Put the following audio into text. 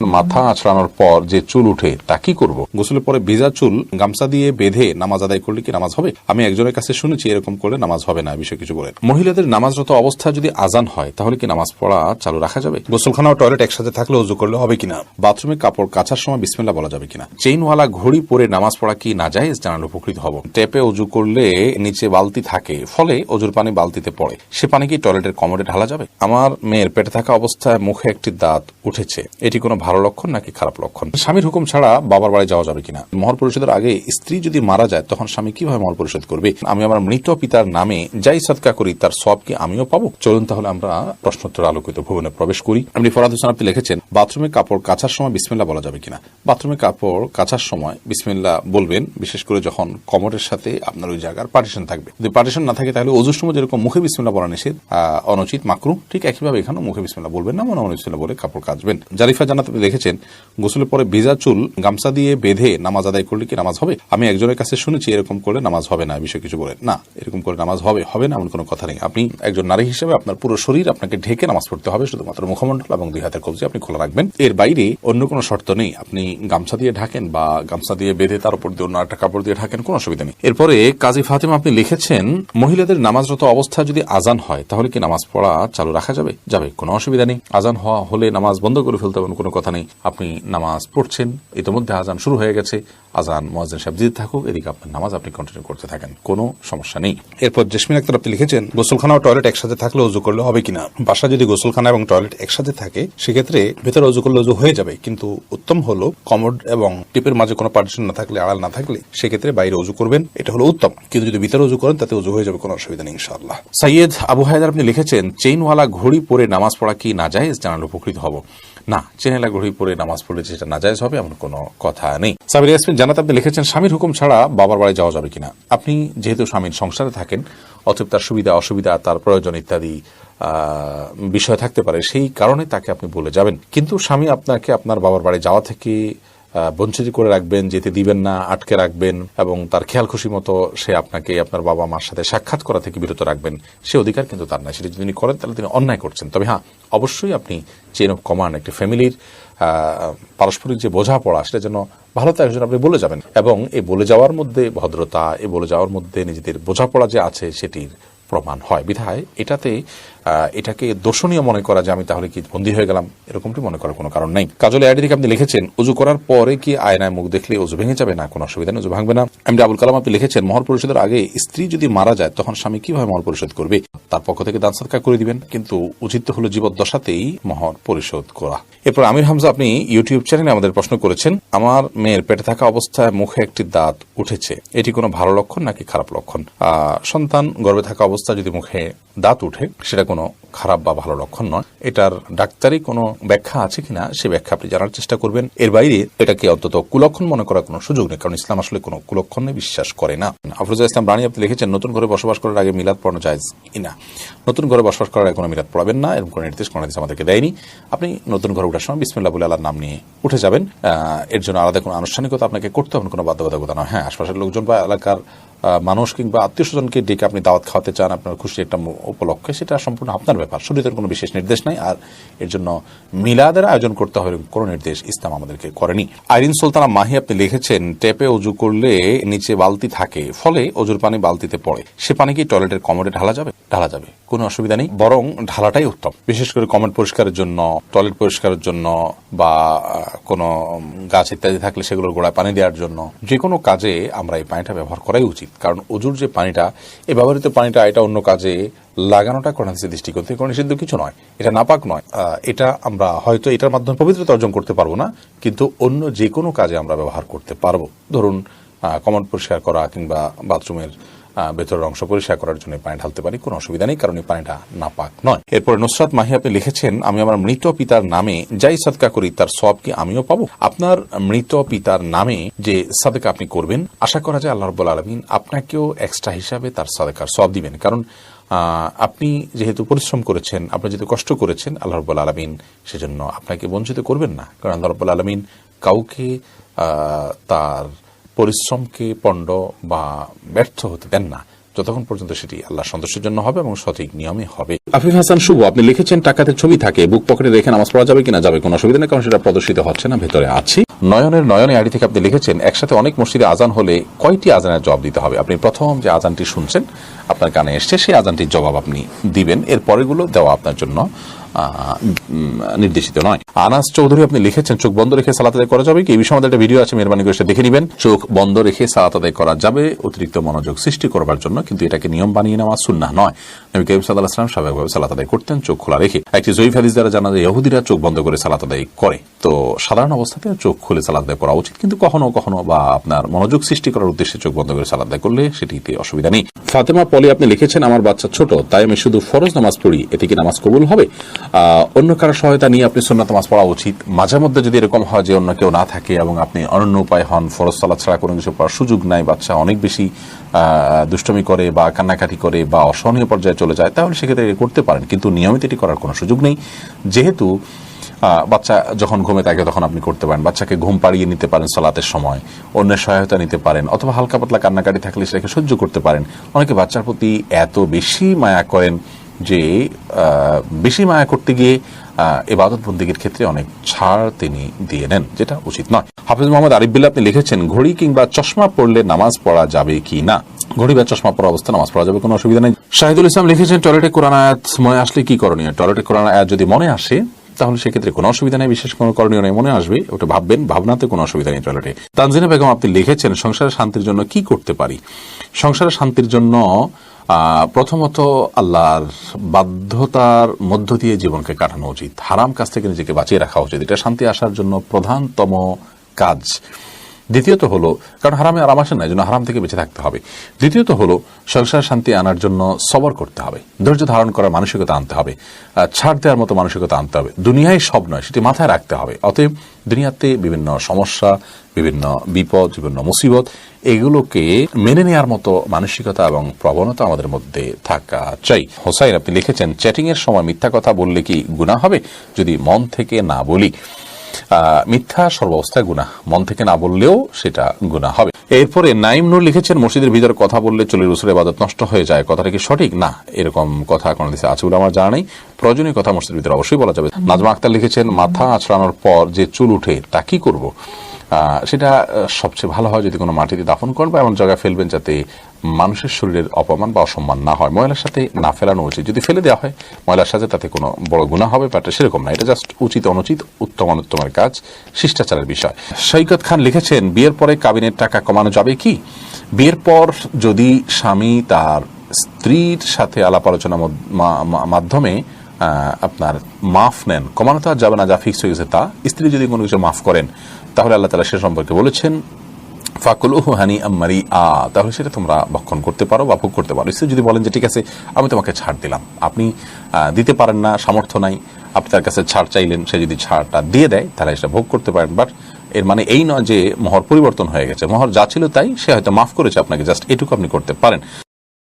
মাথা আছড়ানোর পর যে চুল উঠে তা কি করব? গোসলের পরে ভেজা চুল গামছা দিয়ে বেঁধে নামাজ আদায় করলে কি নামাজ হবে? আমি একজনের কাছে শুনেছি এরকম করলে নামাজ হবে না, বিষয় কিছু বলেন। মহিলাদের নামাজরত অবস্থা যদি আজান হয় তাহলে কি নামাজ পড়া চালু রাখা যাবে? গোসলখানা ও টয়লেট একসাথে থাকলে ওযু করলে হবে কিনা? বাথরুমে কাপড় কাচার সময় বিসমিল্লাহ বলা যাবে কিনা? চেইনওয়ালা ঘড়ি পরে নামাজ পড়া কি নাজায়েজ? জানালে উপকৃত হব। টেপে ওযু করলে নিচে বালতি থাকে, ফলে ওযুর পানি বালতিতে পড়ে, সে পানি কি টয়লেটের কমোডে ঢালা যাবে? আমার মেয়ের পেটে থাকা অবস্থায় মুখে একটি দাঁত উঠেছে, এটি কোনো ভালো লক্ষণ নাকি খারাপ লক্ষণ? স্বামীর হুকুম ছাড়া বাবার বাড়ি যাওয়া যাবে কিনা? মহর পরিশোধের আগে স্ত্রী যদি মারা যায় তখন স্বামী কিভাবে মহর পরিশোধ করবে? আমি আমার মৃত পিতার নামে যাই সদকা করি তার সব কি আমিও পাবো? চলুন তাহলে আমরা প্রশ্নোত্তর আলোকিত ভুবনে প্রবেশ করি। আপনি ফরাদ হোসেন আপনি লিখেছেন, বাথরুমে কাপড় কাচার সময় বিসমিল্লাহ বলা যাবে কিনা? বাথরুমে কাপড় কাচার সময় বিসমিল্লাহ বলবেন, বিশেষ করে যখন কমোডের সাথে আপনার ওই জায়গার পার্টিশন থাকবে। যদি পার্টিশন না থাকে তাহলে ওযুর সময় যেরকম মুখে বিসমিল্লাহ বলা নিষেধ, অনুচিত, মাকরুহ, ঠিক একইভাবে এখানে মুখে বিসমিল্লাহ বলবেন না, মনে বিসমিল্লাহ বলে কাপড় কাচবেন। জারিফা জান্নাত আপনি লিখেছেন, গোসলের পরে ভেজা চুল গামছা দিয়ে বেঁধে নামাজ আদায় করলে কি নামাজ হবে? আমি একজনের কাছে শুনেছি এরকম করলে নামাজ হবে না, বিষয় কিছু বলেন। না, এরকম করে নামাজ হবে না এমন কোনো কথা নেই। আপনি একজন নারী হিসেবে আপনার পুরো শরীর আপনাকে ঢেকে নামাজ পড়তে হবে, শুধুমাত্র মুখমণ্ডল এবং দুই হাতের কবজি আপনি খোলা রাখবেন। এর বাইরে অন্য কোনো শর্ত নেই। আপনি গামছা দিয়ে ঢাকেন বা গামছা দিয়ে বেঁধে তার উপর দিয়ে অন্য একটা কাপড় দিয়ে ঢাকেন, কোনো অসুবিধা নেই। এরপরে কাজী ফাতেমা আপনি লিখেছেন, মহিলাদের নামাজরত অবস্থা যদি আজান হয় তাহলে কি নামাজ পড়া চালু রাখা যাবে? কোনো অসুবিধা নেই। আজান হওয়া হলে নামাজ বন্ধ করে ফেলতে হবে, কোনো কথা নেই। আপনি নামাজ পড়ছেন, ইতিমধ্যে আজান শুরু হয়ে গেছে, আজান মুয়াজ্জিন সাহেব দিতে থাকুক, এদিকে আপনার নামাজ আপনি কন্টিনিউ করতে থাকেন, কোনো সমস্যা নেই। এরপর জেসমিন আক্তার আপনি লিখেছেন, গোসলখানা ও টয়লেট একসাথে থাকলে ওযু করলে হবে কিনা? বাসা যদি গোসলখানা এবং টয়লেট একসাথে থাকে সেক্ষেত্রে ভেতরে ওযু করলে ওযু হয়ে যাবে, কিন্তু উত্তম হলো কমোড এবং টিপের মাঝে কোনো পার্টিশন না থাকলে, আড়াল না থাকলে সেক্ষেত্রে বাইরে ওযু করবেন, এটা হলো উত্তম। কিন্তু যদি ভিতরে ওযু করেন তাতে ওযু হয়ে যাবে, কোনো অসুবিধা নেই ইনশাআল্লাহ। সৈয়দ আবু হায়দার আপনি লিখেছেন, চেইনওয়ালা ঘড়ি পরে নামাজ পড়া কি নাজায়েজ? জানালে উপকৃত হব। না, চেইনওয়ালা ঘড়ি পরে নামাজ পড়লে সেটা নাজায়েজ হবে এমন কোনো কথা নেই। সাবির ইয়াসমিন জান্নাত আপনি লিখেছেন, স্বামীর হুকুম ছাড়া বাবার বাড়ি যাওয়া যাবে কিনা? আপনি যেহেতু স্বামীর সংসারে থাকেন, অতএব তার সুবিধা অসুবিধা, তার প্রয়োজন ইত্যাদি বিষয় থাকতে পারে, সেই কারণে তাকে আপনি বলে যাবেন। কিন্তু স্বামী আপনাকে আপনার বাবার বাড়ি যাওয়া থেকে বঞ্চিত করে রাখবেন, যেতে দিবেন না, আটকে রাখবেন এবং তার খেয়াল খুশি মতো সে আপনাকে আপনার বাবা মার সাথে সাক্ষাৎ করা থেকে বিরত রাখবেন, সে অধিকার কিন্তু তার নাই। সেটা যদি তিনি করেন তাহলে তিনি অন্যায় করছেন। তবে হ্যাঁ, অবশ্যই আপনি চেইন অফ কমান্ড, একটি ফ্যামিলির পারস্পরিক যে বোঝাপড়া, সেটা যেন ভালো তো একজন আপনি বলে যাবেন, এবং এই বলে যাওয়ার মধ্যে ভদ্রতা, এই বলে যাওয়ার মধ্যে নিজেদের বোঝাপড়া যে আছে সেটির প্রমাণ হয়। বিধায় এটাকে দোষণীয় মনে করা যে আমি তাহলে কি বন্দী হয়ে গেলাম, এরকমটি মনে করার কোনো কারণ নেই। কাজলে আইডি থেকে আপনি লিখেছেন, ওযু করার পরে কি আয়নায় মুখ দেখলে ওযু ভেঙে যাবে? না, কোনো অসুবিধা নেই, ওযু ভাঙবে না। এমডি আবুল কালাম আপনি লিখেছেন, মহর পরিশোধের আগে স্ত্রী যদি মারা যায় তখন স্বামী কিভাবে মহর পরিশোধ করবে? তার পক্ষ থেকে দান সদকা করে দিবেন, কিন্তু উচিত হলো জীবদ্দশাতেই মহর পরিশোধ করা। এরপর আমির হামজা আপনি ইউটিউব চ্যানেলে আমাদের প্রশ্ন করেছেন, আমার মেয়ের পেটে থাকা অবস্থায় মুখে একটি দাঁত উঠেছে, এটি কোনো ভালো লক্ষণ নাকি খারাপ লক্ষণ? সন্তান গর্ভে থাকা অবস্থায় যদি মুখে দাঁত উঠে সেটা কোনো খারাপ বা ভালো লক্ষণ নয়। এটার ডাক্তারি কোনো ব্যাখ্যা আছে কিনা সে ব্যাখ্যা আপনি জানার চেষ্টা করবেন। এর বাইরে এটাকে অন্তত কুলক্ষণ মনে করার কোনো সুযোগ নেই, কারণ ইসলাম আসলে কোনো কুলক্ষণে বিশ্বাস করে না। আফরোজা ইসলাম রানী আপনি লিখেছেন, নতুন ঘরে বসবাস করার আগে মিলাদ পড়ানো জায়েজ কিনা? নতুন ঘরে বসবাস করার আগে কোনো মিলাদ পড়াবেন না, এরকম কোনো নির্দেশ আমাদেরকে দেয়নি। আপনি নতুন ঘরে ওঠার সময় বিসমিল্লাহ বলে আল্লাহর নাম নিয়ে উঠে যাবেন। এর জন্য আলাদা কোনো আনুষ্ঠানিকতা আপনাকে করতে হবে, কোনো বাধ্যবাধকতা নয়। হ্যাঁ, আশপাশের লোকজন বা এলাকার মানুষ কিংবা আত্মীয় স্বজনকে ডেকে আপনি দাওয়াত খাওয়াতে চান আপনার খুশি একটা উপলক্ষে, সেটা সম্পূর্ণ আপনার ব্যাপার, শরীয়তের কোনো বিশেষ নির্দেশ নাই। আর এর জন্য মিলাদের আয়োজন করতে হবে কোনো নির্দেশ ইসলাম আমাদেরকে করেনি। আইরিন সুলতানা মাহি আপনি লিখেছেন, টেপে ওযু করলে নিচে বালতি থাকে, ফলে ওযুর পানি বালতিতে পড়ে, সে পানি কি টয়লেটের কমোডে ঢালা যাবে? কোনো অসুবিধা নেই, বরং ঢালাটাই উত্তম। বিশেষ করে কমোড পরিষ্কারের জন্য, টয়লেট পরিষ্কারের জন্য, বা কোনো গাছ ইত্যাদি থাকলে সেগুলোর গোড়ায় পানি দেওয়ার জন্য, যে কোনো কাজে আমরা এই পানিটা ব্যবহার করাই উচিত। কারণ ওযুর যে পানিটা, এই ব্যবহৃত পানিটা, এটা অন্য কাজে লাগানোটা কোরআন হাদিসের দৃষ্টিকোণ থেকে কোনো নিষিদ্ধ কিছু নয়, এটা নাপাক নয়। এটা আমরা হয়তো এটার মাধ্যমে পবিত্রতা অর্জন করতে পারবো না, কিন্তু অন্য যে কোনো কাজে আমরা ব্যবহার করতে পারবো। ধরুন কমোড পরিষ্কার করা কিংবা বাথরুমের ভেতরের অংশ পরিষ্কার করার জন্য পানি ঢালতে পারি, কোনো অসুবিধা নেই, কারণ এই পানিটা নাপাক নয়। এরপরে নুসরাত মাহি আপনি লিখেছেন, আমি আমার মৃত পিতার নামে যাই সাদকা করি তার সওয়াব কি আমিও পাবো? আপনার মৃত পিতার নামে যে সাদকা আপনি করবেন, আশা করা যায় আল্লাহ রাব্বুল আলামিন আপনাকেও এক্সট্রা হিসাবে তার সাদকার সওয়াব দিবেন। কারণ আপনি যেহেতু পরিশ্রম করেছেন, আপনি যেহেতু কষ্ট করেছেন, আল্লাহ রাব্বুল আলামিন সেজন্য আপনাকে বঞ্চিত করবেন না। কারণ আল্লাহ রাব্বুল আলামিন কাউকে তার পরিশ্রমকে পণ্ড বা ব্যর্থ হতে দেন না। যতক্ষণ পর্যন্ত সেটি আল্লাহর সন্তোষের জন্য হবে এবং সঠিক নিয়মে হবে। আফিফ হাসান শুভ, আপনি লিখেছেন টাকাতে ছবি থাকে, বুক পকেটে রেখে নামাজ পড়া যাবে কিনা? যাবে, কোনো অসুবিধা নেই, কারণ সেটা প্রদর্শিত হচ্ছে না, ভেতরে আছে। নয়নে আইডি থেকে আপনি লিখেছেন একসাথে অনেক মসজিদে আজান হলে কয়টি আজানের জবাব দিতে হবে? আপনি প্রথম যে আজানটি শুনছেন আপনার কানে এসছে সেই আজানটির জবাব আপনি দিবেন, এর পরেগুলো দেওয়া আপনার জন্য নির্দেশিত নয়। আনাস চৌধুরী, আপনি লিখেছেন চোখ বন্ধ রেখে সালাত আদায় করা যাবে কি? এই বিষয়ে আমাদের একটা ভিডিও আছে, মেহরবানি করে সেটা দেখে নেবেন। চোখ বন্ধ রেখে সালাত আদায় করা যাবে অতিরিক্ত মনোযোগ সৃষ্টি করবার জন্য, কিন্তু এটাকে নিয়ম বানিয়ে নেওয়া সুন্নাহ নয়। নবী করিম সাল্লাল্লাহু আলাইহি ওয়াসাল্লাম স্বাভাবিকভাবে সালাত আদায় করতেন চোখ খোলা রেখে। একটি জয়ীফ হাদিস দ্বারা জানা যায় ইহুদিরা চোখ বন্ধ করে সালাত আদায় করে। তো সাধারণ অবস্থাতে চোখ খুলে সালাত আদায় করা উচিত, কিন্তু কখনো কখনো বা আপনার মনোযোগ সৃষ্টি করার উদ্দেশ্যে চোখ বন্ধ করে সালাত আদায় করলে সেটিতে অসুবিধা নেই। ফাতেমা পলি, আপনি লিখেছেন আমার বাচ্চা ছোট, তাই আমি শুধু ফরজ নামাজ পড়ি, এতে কি নামাজ কবুল হবে? অন্য কারো সহায়তা নিয়ে আপনি সুন্নাত নামাজ পড়া উচিত। মাঝে মধ্যে যদি এরকম হয় যে অন্য কেউ না থাকে এবং আপনি অনন্য উপায় হন, ফরজ সালাত ছাড়া কোনো কিছু পড়ার সুযোগ নাই, বাচ্চা অনেক বেশি দুষ্টমি করে বা কান্নাকাটি করে বা অসহনীয় পর্যায়ে চলে যায়, তাহলে সেক্ষেত্রে করতে পারেন, কিন্তু নিয়মিত এটি করার কোনো সুযোগ নেই। যেহেতু বাচ্চা যখন ঘুমে থাকে তখন আপনি করতে পারেন, বাচ্চাকে ঘুম পাড়িয়ে নিতে পারেন সালাতের সময়, অন্যের সহায়তা নিতে পারেন, অথবা হালকা পাতলা কান্নাকাটি থাকলে সেটাকে সহ্য করতে পারেন। অনেকে বাচ্চার প্রতি এত বেশি মায়া করেন যে বেশি মায়া করতে গিয়ে ইবাদত বন্দেগীর ক্ষেত্রে অনেক ছাড় তিনি দিয়ে নেন, যেটা উচিত নয়। হাফিজ মোহাম্মদ আরিফ বিল্লাহ, আপনি লিখেছেন ঘড়ি কিংবা চশমা পড়লে নামাজ পড়া যাবে কি না? ঘড়ি বা চশমা পড়া অবস্থা নামাজ পড়া যাবে, কোনো অসুবিধা নেই। শাহিদুল ইসলাম লিখেছেন টয়লেটে কোরআন আয়াত মনে আসলে কি করণীয়? টয়লেটে কোরআন আয়াত যদি মনে আসে তাহলে সেক্ষেত্রে কোনো অসুবিধা নেই, বিশেষ কোনো করণীয় নেই, মনে আসবে ওটা ভাববেন, ভাবনাতে কোনো অসুবিধা নেই টয়লেটে। তানজিনা বেগম, আপনি লিখেছেন সংসারের শান্তির জন্য কি করতে পারি? সংসারের শান্তির জন্য প্রথমত আল্লাহর বাধ্যতার মধ্য দিয়ে জীবনকে কাটানো উচিত, হারাম কাজ থেকে নিজেকে বাঁচিয়ে রাখা উচিত, এটা শান্তি আসার জন্য প্রধানতম কাজ। দ্বিতীয়ত হলো, কারণ হারামে আরাম আসে না, এই জন্য হারাম থেকে বেঁচে থাকতে হবে। দ্বিতীয়ত হলো সংসার শান্তি আনার জন্য সবর করতে হবে, ধৈর্য ধারণ করার মানসিকতা আনতে হবে, ছাড় দেওয়ার মতো মানসিকতা আনতে হবে। দুনিয়ায় সব নয়, সেটি মাথায় রাখতে হবে। অতএব দুনিয়াতে বিভিন্ন সমস্যা, বিভিন্ন বিপদ, বিভিন্ন মুসিবত, এগুলোকে মেনে নেওয়ার মতো মানসিকতা এবং প্রবণতা আমাদের মধ্যে থাকা চাই। হোসাইন, আপনি লিখেছেন চ্যাটিং এর সময় মিথ্যা কথা বললে কি গুনাহ হবে যদি মন থেকে না বলি? মিথ্যা সর্বাবস্থায় গুনাহ, মন থেকে না বললেও সেটা গুনাহ হবে। এরপরে নাইম নূর লিখেছেন মসজিদের ভিতরে কথা বললে চলে রসুলের ইবাদত নষ্ট হয়ে যায়, কথাটা কি সঠিক? না, এরকম কথা কোন দেশে আছে বলে আমার জানা নেই। প্রয়োজনীয় কথা মসজিদের ভিতরে অবশ্যই বলা যাবে। নাজমা আক্তার লিখেছেন মাথা আঁচড়ানোর পর যে চুল উঠে তা কি করব? সেটা সবচেয়ে ভালো হয় যদি কোনো মাটিতে দাফন করেন বা এমন জায়গায় ফেলবেন যাতে মানুষের শরীরের অপমান বা অসম্মান না হয়। ময়লার সাথে না ফেলানো উচিত, যদি ফেলে দেওয়া হয় ময়লার সাথে তাতে কোনো বড় গুনাহ হবে ব্যাপারটা সেরকম না, এটা জাস্ট উচিত অনুচিত, উত্তম অনুত্তমের কাজ, শিষ্টাচারের বিষয়। সৈকত খান লিখেছেন বিয়ের পরে কাবিনের টাকা কমানো যাবে কি? বিয়ের পর যদি স্বামী তার স্ত্রীর সাথে আলাপ আলোচনার মাধ্যমে আপনার মাফ নেন, কমানো তো আর যাবে না, যা ফিক্স হয়ে গেছে তা। স্ত্রী যদি কোনো কিছু মাফ করেন তাহলে আল্লাহ তাআলা সে সম্পর্কে বলেছেন ফাকুলুহু হানিআম মারিআ, তাহলে সেটা তোমরা ভক্ষণ করতে পারো বা ভোগ করতে পারো। স্ত্রী যদি বলেন যে ঠিক আছে আমি তোমাকে ছাড় দিলাম, আপনি দিতে পারেন না, সামর্থ্য নাই, আপনি তার কাছে ছাড় চাইলেন, সে যদি ছাড়টা দিয়ে দেয় তাহলে সেটা ভোগ করতে পারেন। বাট এর মানে এই নয় যে মোহর পরিবর্তন হয়ে গেছে, মোহর যা ছিল তাই, সে হয়তো মাফ করেছে আপনাকে, জাস্ট এটুকু আপনি করতে পারেন।